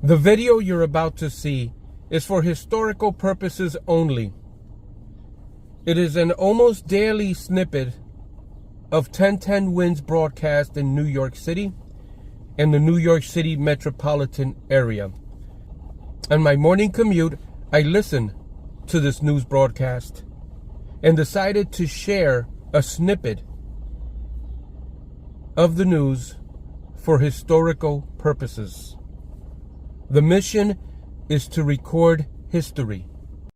The video you're about to see is for historical purposes only. It is an almost daily snippet of 1010 Wins broadcast in New York City and the New York City metropolitan area. On my morning commute, I listened to this news broadcast and decided to share a snippet of the news for historical purposes. The mission is to record history.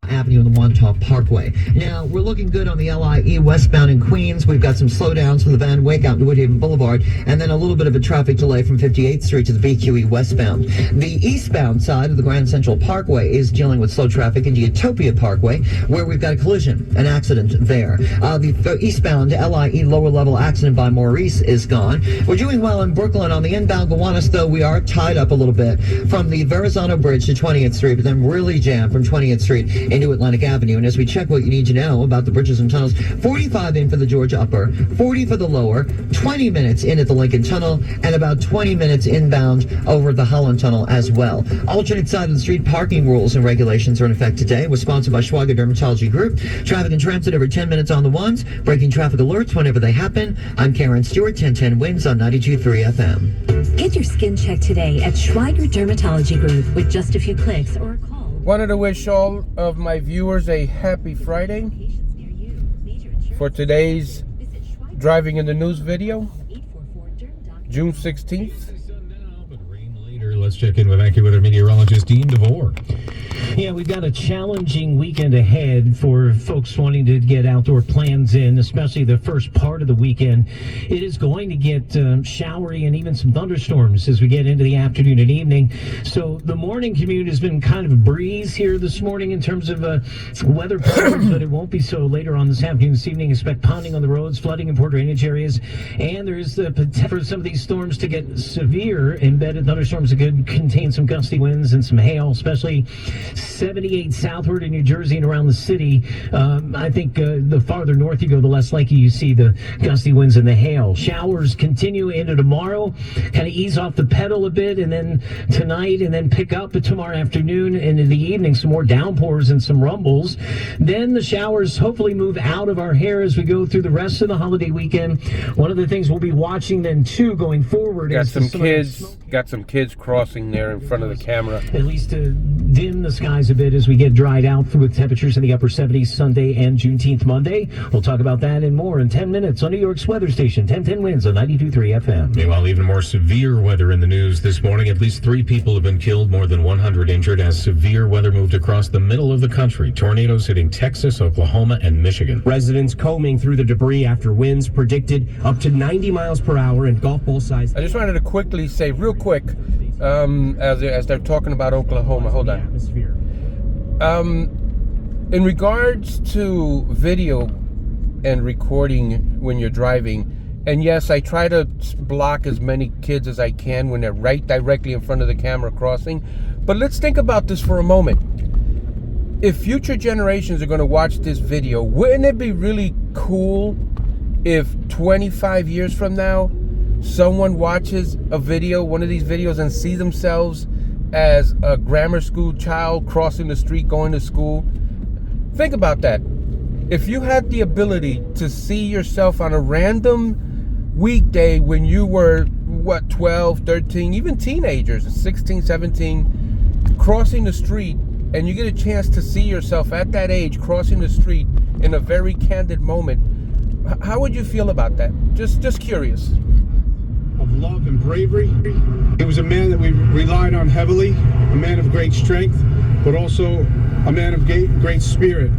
Avenue and the Wantagh Parkway. Now, we're looking good on the LIE westbound in Queens. We've got some slowdowns from the Van Wyck out to Woodhaven Boulevard, and then a little bit of a traffic delay from 58th Street to the VQE westbound. The eastbound side of the Grand Central Parkway is dealing with slow traffic into Utopia Parkway, where we've got a collision, an accident there. The eastbound LIE lower level accident by Maurice is gone. We're doing well in Brooklyn. On the inbound Gowanus, though, we are tied up a little bit from the Verrazano Bridge to 20th Street, but then really jammed from 20th Street into Atlantic Avenue. And as we check what you need to know about the bridges and tunnels, 45 in for the George Upper, 40 for the lower, 20 minutes in at the Lincoln Tunnel, and about 20 minutes inbound over the Holland Tunnel as well. Alternate side of the street parking rules and regulations are in effect today. Was sponsored by Schwager Dermatology Group. Traffic and transit every 10 minutes on the ones. Breaking traffic alerts whenever they happen. I'm Karen Stewart, 1010 Wins on 92.3 FM. Get your skin checked today at Schwager Dermatology Group with just a few clicks or a call. Wanted to wish all of my viewers a happy Friday for today's Driving in the News video, June 16th. Let's check in with AccuWeather meteorologist Dean DeVore. Yeah, we've got a challenging weekend ahead for folks wanting to get outdoor plans in, especially the first part of the weekend. It is going to get showery and even some thunderstorms as we get into the afternoon and evening. So the morning commute has been kind of a breeze here this morning in terms of weather patterns, but it won't be so later on this afternoon, this evening. Expect ponding on the roads, flooding in poor drainage areas, and there is the potential for some of these storms to get severe. Embedded thunderstorms that could contain some gusty winds and some hail, especially 78 southward in New Jersey and around the city. I think the farther north you go, the less likely you see the gusty winds and the hail. Showers continue into tomorrow, kind of ease off the pedal a bit, and then tonight, and then pick up tomorrow afternoon and in the evening, some more downpours and some rumbles. Then the showers hopefully move out of our hair as we go through the rest of the holiday weekend. One of the things we'll be watching then too going forward Got is some kids crossing there in front of the camera. At least to dim the skies a bit as we get dried out with temperatures in the upper 70s Sunday and Juneteenth Monday. We'll talk about that and more in 10 minutes on New York's weather station, 1010 Wins on 92.3 FM. Meanwhile, even more severe weather in the news this morning. At least 3 people have been killed, more than 100 injured as severe weather moved across the middle of the country. Tornadoes hitting Texas, Oklahoma, and Michigan. Residents combing through the debris after winds predicted up to 90 miles per hour in golf ball size. I just wanted to quickly say, real quick, as they're talking about Oklahoma, hold on. Atmosphere. In regards to video and recording when you're driving, and yes, I try to block as many kids as I can when they're right directly in front of the camera crossing, but let's think about this for a moment. If future generations are going to watch this video, wouldn't it be really cool if 25 years from now, someone watches a video, one of these videos, and sees themselves as a grammar school child crossing the street going to school? Think about that. If you had the ability to see yourself on a random weekday when you were, 12, 13, even teenagers, 16, 17, crossing the street, and you get a chance to see yourself at that age crossing the street in a very candid moment, how would you feel about that? Just curious. Of love and bravery. He was a man that we relied on heavily, a man of great strength, but also a man of great spirit.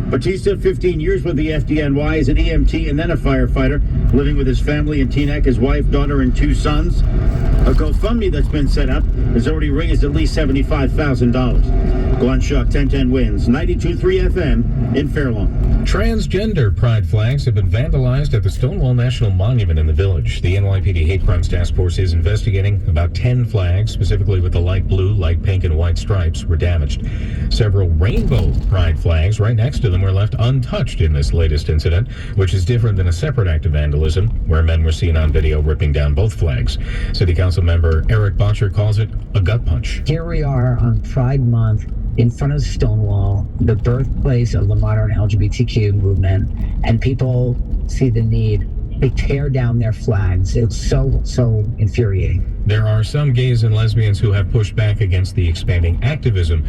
Batista, 15 years with the FDNY as an EMT and then a firefighter, living with his family in Teaneck, his wife, daughter, and 2 sons. A GoFundMe that's been set up has already raised at least $75,000. Glenn Shuck, 1010 Wins, 92.3 FM in Fairlawn. Transgender pride flags have been vandalized at the Stonewall National Monument in the Village. The NYPD Hate Crimes Task Force is investigating. About 10 flags, specifically with the light blue, light pink, and white stripes, were damaged. Several rainbow pride flags right next to them were left untouched in this latest incident, which is different than a separate act of vandalism where men were seen on video ripping down both flags. City Council Council member Eric Botcher calls it a gut punch. Here we are on Pride Month in front of Stonewall, the birthplace of the modern LGBTQ movement, and people see the need. They tear down their flags. It's so infuriating. There are some gays and lesbians who have pushed back against the expanding activism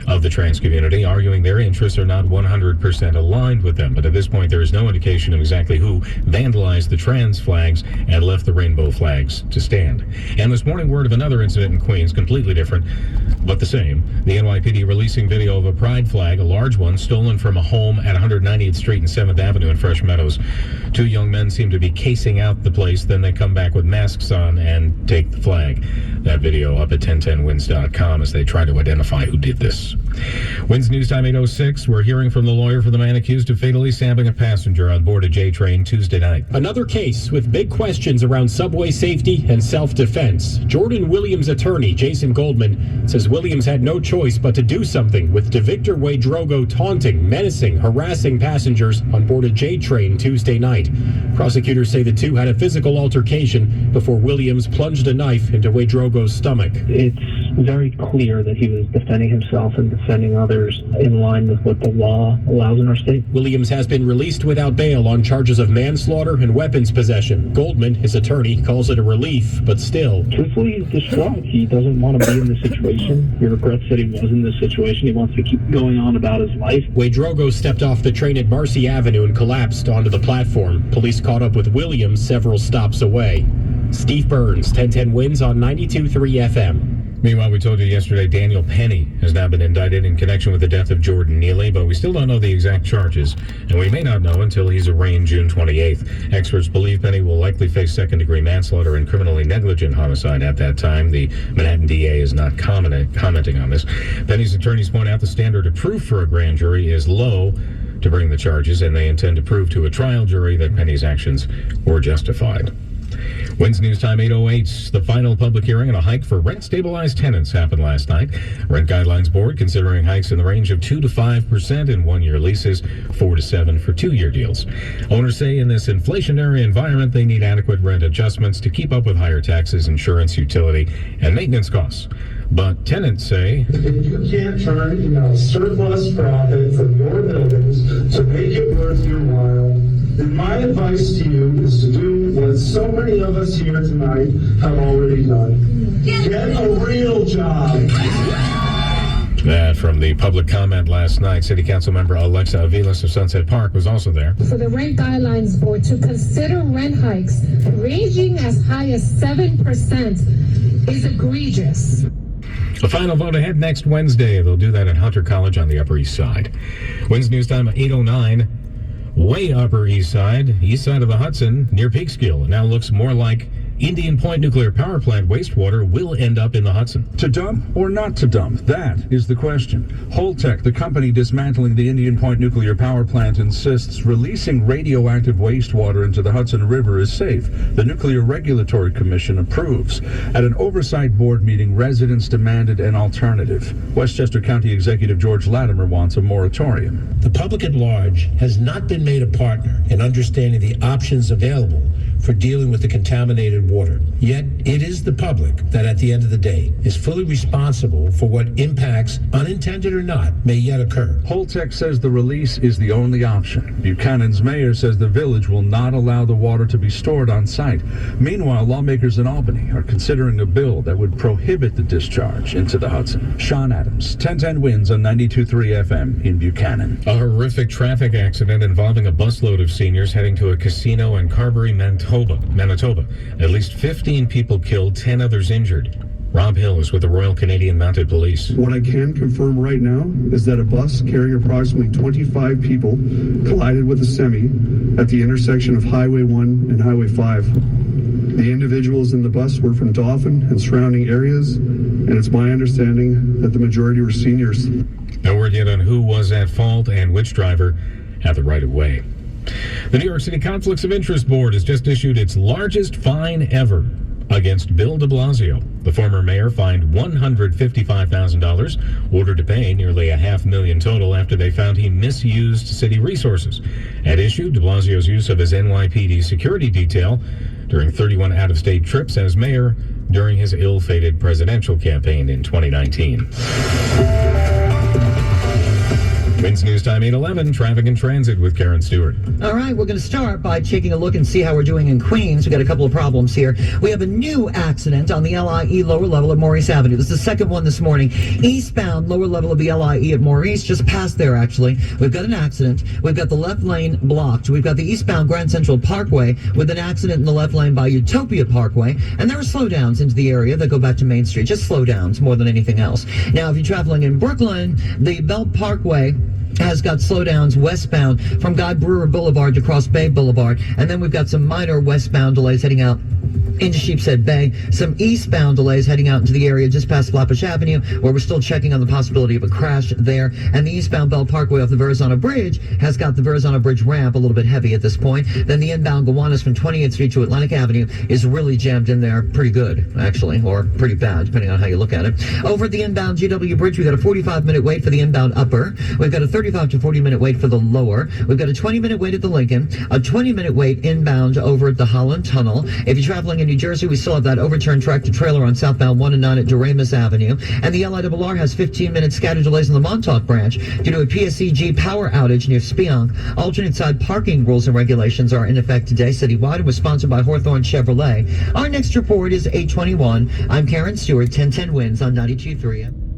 of the trans community, arguing their interests are not 100% aligned with them. But at this point, there is no indication of exactly who vandalized the trans flags and left the rainbow flags to stand. And this morning, word of another incident in Queens, completely different, but the same. The NYPD releasing video of a pride flag, a large one, stolen from a home at 190th Street and 7th Avenue in Fresh Meadows. Two young men seem to be casing out the place, then they come back with masks on and take the flag. That video up at 1010wins.com as they try to identify who did this. Wins News Time 8:06. We're hearing from the lawyer for the man accused of fatally stabbing a passenger on board a J train Tuesday night. Another case with big questions around subway safety and self-defense. Jordan Williams' attorney, Jason Goldman, says Williams had no choice but to do something with DeVictor Waydrogo taunting, menacing, harassing passengers on board a J train Tuesday night. Prosecutors say the two had a physical altercation before Williams plunged a knife into Waydrogo's stomach. It's very clear that he was defending himself and defending others in line with what the law allows in our state. Williams has been released without bail on charges of manslaughter and weapons possession. Goldman, his attorney, calls it a relief, but still. Truthfully, he's distraught. He doesn't want to be in this situation. He regrets that he was in this situation. He wants to keep going on about his life. Waydrogo stepped off the train at Marcy Avenue and collapsed onto the platform. Police caught up with Williams several stops away. Steve Burns, 1010 Wins on 92.3 FM. Meanwhile, we told you yesterday Daniel Penny has now been indicted in connection with the death of Jordan Neely, but we still don't know the exact charges, and we may not know until he's arraigned June 28th. Experts believe Penny will likely face second-degree manslaughter and criminally negligent homicide at that time. The Manhattan DA is not commenting on this. Penny's attorneys point out the standard of proof for a grand jury is low to bring the charges, and they intend to prove to a trial jury that Penny's actions were justified. Wins News Time 8:08. The final public hearing on a hike for rent-stabilized tenants happened last night. Rent Guidelines Board considering hikes in the range of 2 to 5% in one-year leases, 4 to 7 for two-year deals. Owners say in this inflationary environment, they need adequate rent adjustments to keep up with higher taxes, insurance, utility, and maintenance costs. But tenants say, if you can't turn surplus profit from your buildings to make it worth your while, then my advice to you is to do what so many of us here tonight have already done. Get a real job. That from the public comment last night. City Council member Alexa Aviles of Sunset Park was also there. For the Rent Guidelines Board to consider rent hikes ranging as high as 7% is egregious. A final vote ahead next Wednesday. They'll do that at Hunter College on the Upper East Side. Wins News Time at 8:09. Way Upper East Side of the Hudson, near Peekskill. It now looks more like Indian Point Nuclear Power Plant wastewater will end up in the Hudson. To dump or not to dump? That is the question. Holtec, the company dismantling the Indian Point Nuclear Power Plant, insists releasing radioactive wastewater into the Hudson River is safe. The Nuclear Regulatory Commission approves. At an oversight board meeting, residents demanded an alternative. Westchester County Executive George Latimer wants a moratorium. The public at large has not been made a partner in understanding the options available for dealing with the contaminated water. Yet it is the public that at the end of the day is fully responsible for what impacts, unintended or not, may yet occur. Holtec says the release is the only option. Buchanan's mayor says the village will not allow the water to be stored on site. Meanwhile, lawmakers in Albany are considering a bill that would prohibit the discharge into the Hudson. Sean Adams, 1010 Wins on 92.3 FM in Buchanan. A horrific traffic accident involving a busload of seniors heading to a casino in Carberry, Manitoba. At least 15 people killed, 10 others injured. Rob Hill is with the Royal Canadian Mounted Police. What I can confirm right now is that a bus carrying approximately 25 people collided with a semi at the intersection of Highway 1 and Highway 5. The individuals in the bus were from Dauphin and surrounding areas, and it's my understanding that the majority were seniors. No word yet on who was at fault and which driver had the right of way. The New York City Conflicts of Interest Board has just issued its largest fine ever against Bill de Blasio. The former mayor fined $155,000, ordered to pay nearly $500,000 total after they found he misused city resources. At issue, de Blasio's use of his NYPD security detail during 31 out-of-state trips as mayor during his ill-fated presidential campaign in 2019. Winds News Time 8:11, traffic and transit with Karen Stewart. All right, we're going to start by taking a look and see how we're doing in Queens. We've got a couple of problems here. We have a new accident on the LIE lower level at Maurice Avenue. This is the second one this morning. Eastbound lower level of the LIE at Maurice, just past there actually. We've got an accident. We've got the left lane blocked. We've got the eastbound Grand Central Parkway with an accident in the left lane by Utopia Parkway. And there are slowdowns into the area that go back to Main Street. Just slowdowns more than anything else. Now, if you're traveling in Brooklyn, the Belt Parkway has got slowdowns westbound from Guy Brewer Boulevard to Cross Bay Boulevard. And then we've got some minor westbound delays heading out into Sheepshead Bay. Some eastbound delays heading out into the area just past Flatbush Avenue, where we're still checking on the possibility of a crash there. And the eastbound Bell Parkway off the Verrazano Bridge has got the Verrazano Bridge ramp a little bit heavy at this point. Then the inbound Gowanus from 28th Street to Atlantic Avenue is really jammed in there pretty good, actually, or pretty bad, depending on how you look at it. Over at the inbound GW Bridge, we've got a 45-minute wait for the inbound upper. We've got a 35 to 40-minute wait for the lower. We've got a 20-minute wait at the Lincoln, a 20-minute wait inbound over at the Holland Tunnel. If you're traveling in New Jersey, we still have that overturned tractor trailer on southbound 1 and 9 at Doremus Avenue. And the LIRR has 15-minute scattered delays on the Montauk branch due to a PSEG power outage near Spionk. Alternate side parking rules and regulations are in effect today citywide and was sponsored by Hawthorne Chevrolet. Our next report is 8:21. I'm Karen Stewart, 1010 Winds on 92.3.